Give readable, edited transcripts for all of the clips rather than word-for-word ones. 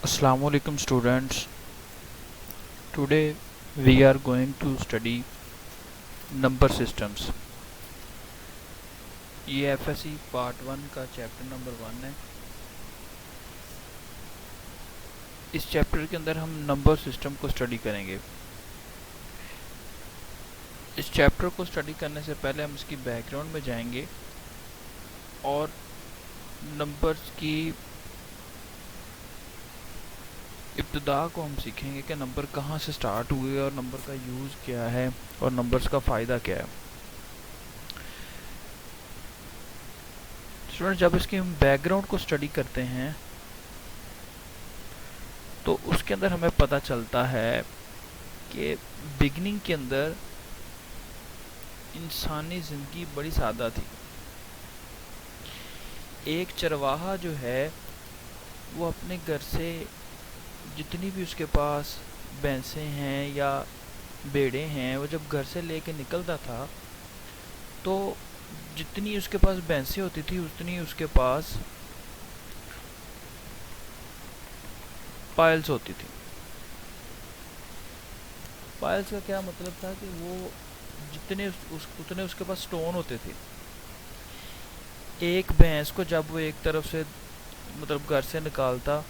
Assalamualaikum students. Today we are going to study number systems. ये FSc part 1 का chapter number 1 है। इस chapter के अंदर हम नंबर सिस्टम को स्टडी करेंगे। इस चैप्टर को स्टडी करने से पहले हम इसकी बैकग्राउंड में जाएंगे और नंबर्स की इब्तिदा को हम सीखेंगे कि नंबर कहाँ से स्टार्ट हुए और नंबर का यूज़ क्या है और नंबर्स का फ़ायदा क्या है। स्टूडेंट, जब इसके हम बैकग्राउंड को स्टडी करते हैं तो उसके अंदर हमें पता चलता है कि बिगनिंग के अंदर इंसानी ज़िंदगी बड़ी सादा थी। एक चरवाहा जो है वो अपने घर से जितनी भी उसके पास भैंसें हैं या भेड़ें हैं, वो जब घर से लेके निकलता था तो जितनी उसके पास भैंसें होती थी उतनी उसके पास पायल्स होती थी। पायल्स का क्या मतलब था कि वो जितने उतने उसके पास स्टोन होते थे। एक भैंस को जब वो एक तरफ से मतलब घर से निकालता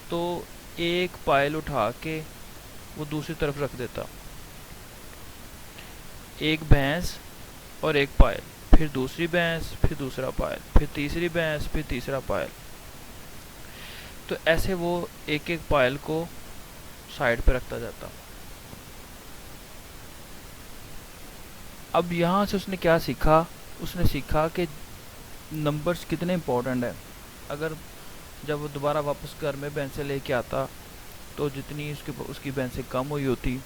तो एक पायल उठा के वो दूसरी तरफ रख देता। एक भैंस और एक पायल, फिर दूसरी भैंस, फिर दूसरा पायल, फिर तीसरी भैंस, फिर तीसरा पायल। तो ऐसे वो एक एक पायल को साइड पे रखता जाता। अब यहाँ से उसने क्या सीखा? उसने सीखा कि नंबर्स कितने इम्पोर्टेंट है। अगर जब वो दोबारा वापस घर में भैंसें लेके आता तो जितनी उसकी भैंसें कम हुई होती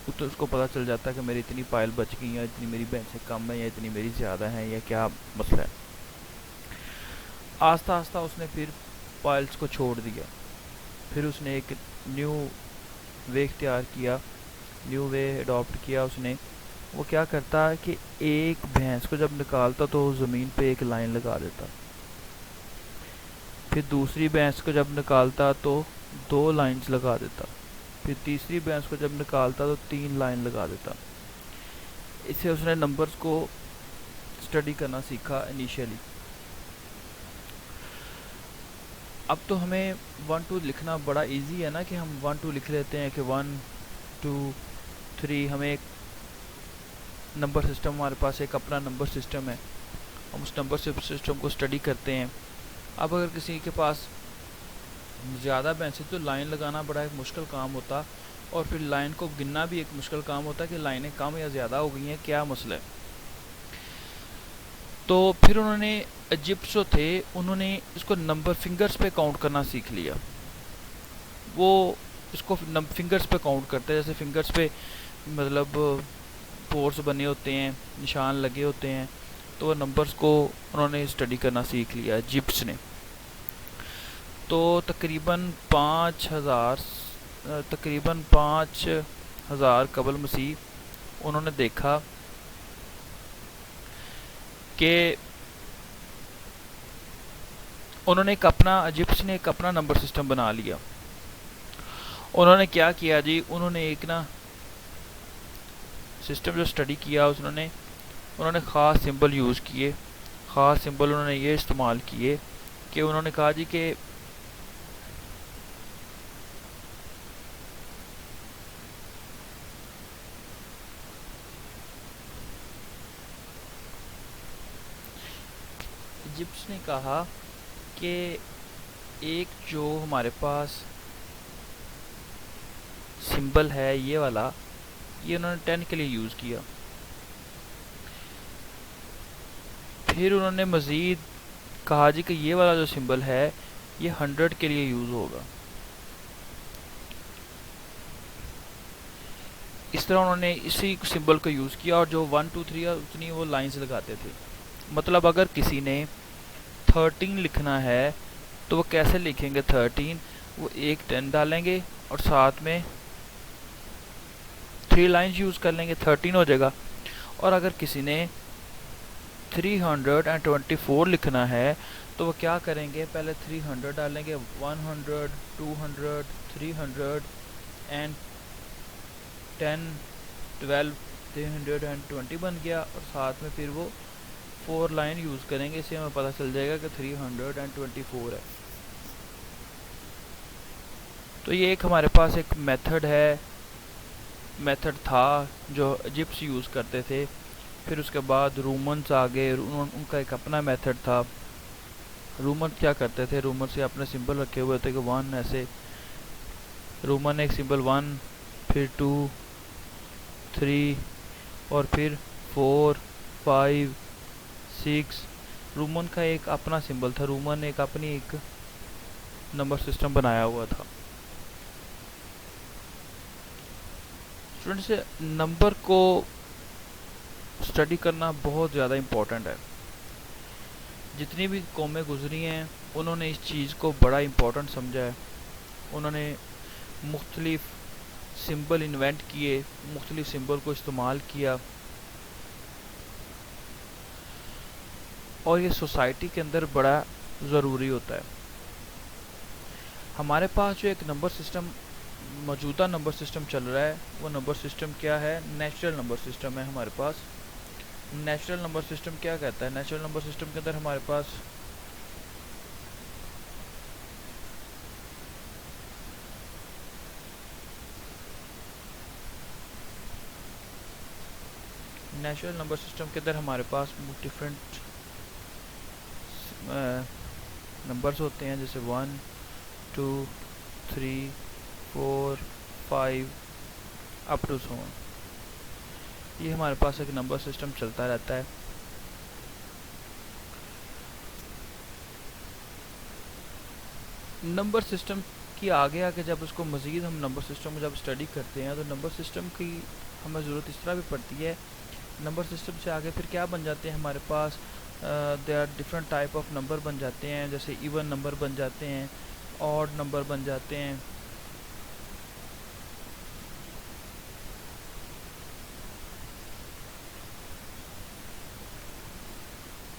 तो उसको पता चल जाता कि मेरी इतनी पायल बच गई है, इतनी मेरी भैंसें कम है या इतनी मेरी ज़्यादा हैं या क्या मसला है। आस्ता आस्ता उसने फिर पायल्स को छोड़ दिया। फिर उसने एक न्यू वे इख्तियार किया, न्यू वे अडॉप्ट किया उसने। वो क्या करता है कि एक भैंस को जब निकालता तो ज़मीन पे एक लाइन लगा देता। फिर दूसरी भैंस को जब निकालता तो 2 लाइंस लगा देता। फिर तीसरी भैंस को जब निकालता तो 3 लाइन लगा देता। इससे उसने नंबर्स को स्टडी करना सीखा इनिशियली। अब तो हमें 1 2 लिखना बड़ा इजी है ना, कि हम 1 2 लिख लेते हैं कि 1 2 3। हमें एक नंबर सिस्टम, हमारे पास एक अपना नंबर सिस्टम है, हम उस नंबर सिस्टम को स्टडी करते हैं। अब अगर किसी के पास ज़्यादा भैंसें तो लाइन लगाना बड़ा एक मुश्किल काम होता और फिर लाइन को गिनना भी एक मुश्किल काम होता कि लाइनें कम या ज़्यादा हो गई हैं, क्या मसला है। तो फिर उन्होंने इजिप्ट जो थे उन्होंने इसको नंबर फिंगर्स पे काउंट करना सीख लिया। वो इसको फिंगर्स पे काउंट करते हैं। जैसे फिंगर्स पे मतलब पोर्स बने होते हैं, निशान लगे होते हैं, तो वो नंबर्स को उन्होंने स्टडी करना सीख लिया इजिप्ट्स ने। तो तकरीबन 5000 कबल मसीह उन्होंने देखा कि उन्होंने इजिप्ट ने एक अपना नंबर सिस्टम बना लिया। उन्होंने क्या किया जी, उन्होंने एक ना सिस्टम जो स्टडी किया उन्होंने ख़ास सिंबल यूज़ किए। ख़ास सिंबल उन्होंने ये इस्तेमाल किए कि उन्होंने कहा जी कि इजिप्ट ने कहा कि एक जो हमारे पास सिंबल है ये वाला, ये उन्होंने 10 के लिए यूज़ किया। फिर उन्होंने मज़ीद कहा जी कि ये वाला जो सिंबल है ये 100 के लिए यूज़ होगा। इस तरह उन्होंने इसी सिंबल को यूज़ किया और जो 1 2 3 उतनी वो लाइंस लगाते थे। मतलब अगर किसी ने 13 लिखना है तो वो कैसे लिखेंगे 13? वो एक 10 डालेंगे और साथ में 3 लाइंस यूज़ कर लेंगे, 13 हो जाएगा। और अगर किसी ने 324 लिखना है तो वो क्या करेंगे, पहले 300 डालेंगे, 100, 200, 300 एंड 10, 12, 320 बन गया। और साथ में फिर वो 4 लाइन यूज़ करेंगे, इससे हमें पता चल जाएगा कि 324 है। तो ये एक हमारे पास एक मेथड था जो इजिप्स यूज़ करते थे। फिर उसके बाद रोमन्स आ गए, उनका एक अपना मेथड था। रोमन क्या करते थे, रोमन से अपने सिंबल रखे हुए थे कि 1 ऐसे, रोमन एक सिंबल 1, फिर 2, 3 और फिर 4, 5, 6। रोमन का एक अपना सिंबल था, रोमन एक अपनी एक नंबर सिस्टम बनाया हुआ था। स्टूडेंट्स, नंबर को स्टडी करना बहुत ज़्यादा इम्पोर्टेंट है। जितनी भी कौमें गुजरी हैं उन्होंने इस चीज़ को बड़ा इम्पोर्टेंट समझा है। उन्होंने मुख्तलिफ सिंबल इन्वेंट किए, मुख्तलिफ सिंबल को इस्तेमाल किया, और ये सोसाइटी के अंदर बड़ा ज़रूरी होता है। हमारे पास जो एक नंबर सिस्टम, मौजूदा नंबर सिस्टम चल रहा है, वो नंबर सिस्टम क्या है, नेचुरल नंबर सिस्टम है हमारे पास। नेचुरल नंबर सिस्टम क्या कहता है, नेचुरल नंबर सिस्टम के अंदर हमारे पास डिफरेंट नंबर्स होते हैं, जैसे 1, 2, 3, 4, 5 अप टू सो ऑन। ये हमारे पास एक नंबर सिस्टम चलता रहता है। नंबर सिस्टम की आगे आके जब उसको मज़ीद हम नंबर सिस्टम को जब स्टडी करते हैं तो नंबर सिस्टम की हमें ज़रूरत इस तरह भी पड़ती है। नंबर सिस्टम से आगे फिर क्या बन जाते हैं हमारे पास, there are different type of number बन जाते हैं, जैसे इवन नंबर बन जाते हैं, ऑड नंबर बन जाते हैं।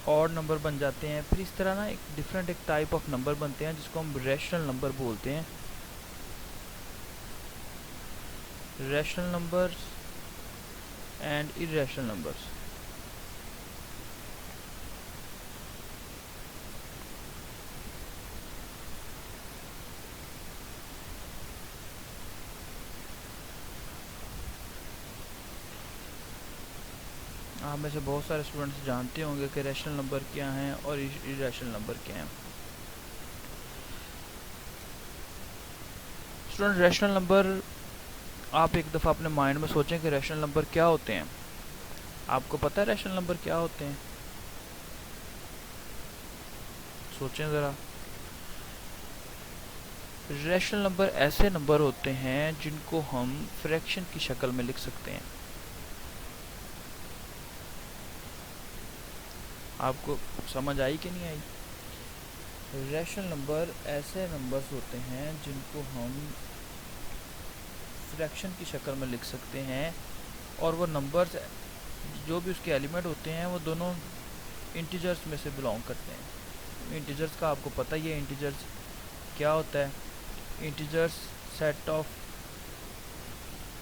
ऑड नंबर बन जाते हैं। फिर इस तरह ना एक डिफरेंट एक टाइप ऑफ नंबर बनते हैं जिसको हम रैशनल नंबर बोलते हैं। Rational numbers and irrational numbers. आप में से बहुत सारे स्टूडेंट्स जानते होंगे कि रैशनल नंबर क्या हैं और इरेशनल नंबर क्या हैं। स्टूडेंट, रैशनल नंबर, आप एक दफ़ा अपने माइंड में सोचें कि रैशनल नंबर क्या होते हैं। आपको पता है रैशनल नंबर क्या होते हैं? सोचें ज़रा। रैशनल नंबर ऐसे नंबर होते हैं जिनको हम फ्रैक्शन की शक्ल में लिख सकते हैं। आपको समझ आई कि नहीं आई? रैशनल नंबर ऐसे नंबर्स होते हैं जिनको हम फ्रैक्शन की शक्ल में लिख सकते हैं, और वो नंबर्स जो भी उसके एलिमेंट होते हैं वो दोनों इंटीजर्स में से बिलोंग करते हैं। इंटीजर्स का आपको पता ही है, इंटीजर्स क्या होता है? Integers set of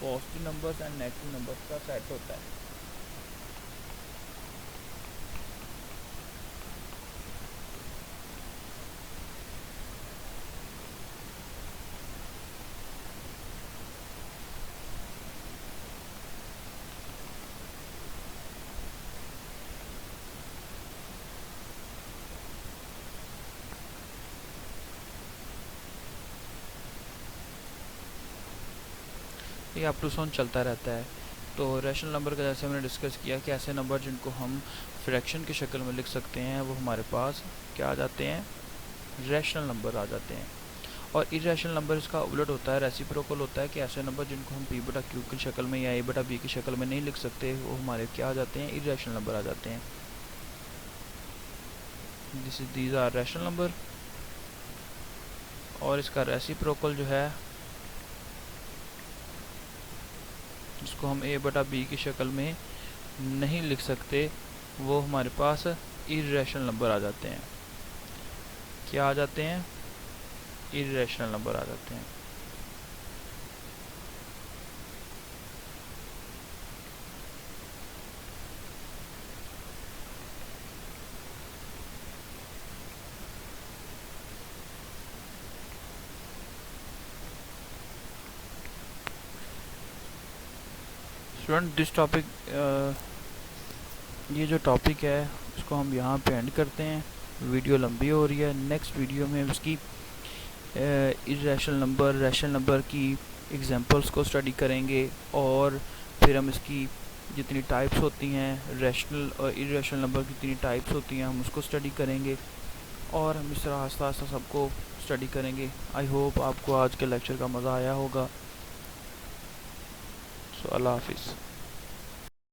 positive numbers and negative numbers का सेट होता है। ये अप टू सॉन चलता रहता है। तो रैशनल नंबर का जैसे हमने डिस्कस किया कि ऐसे नंबर जिनको हम फ्रैक्शन की शक्ल में लिख सकते हैं वो हमारे पास क्या आ जाते हैं, रैशनल नंबर आ जाते हैं। और इरेशनल नंबर इसका उलट होता है, रेसिप्रोकल होता है कि ऐसे नंबर जिनको हम p बटा q की शक्ल में या a बटा b की शक्ल में नहीं लिख सकते वो हमारे क्या आ जाते हैं, इरेशनल नंबर आ जाते हैं। These are rational number. और इसका रेसिप्रोकल जो है जिसको हम a बटा b की शक्ल में नहीं लिख सकते वो हमारे पास इर्रेशनल नंबर आ जाते हैं। क्या आ जाते हैं? इर्रेशनल नंबर आ जाते हैं। स्टूडेंट दिस टॉपिक, ये जो टॉपिक है उसको हम यहाँ पे एंड करते हैं। वीडियो लंबी हो रही है। नेक्स्ट वीडियो में इसकी इर्रेशनल नंबर, रैशनल नंबर की एग्जांपल्स को स्टडी करेंगे और फिर हम इसकी जितनी टाइप्स होती हैं, रैशनल और इर्रेशनल नंबर की जितनी टाइप्स होती हैं हम उसको स्टडी करेंगे और हम इस तरह आस्ता आस्ता सबको स्टडी करेंगे। आई होप आपको आज के लेक्चर का मज़ा आया होगा। सो अल्लाह हाफिज़।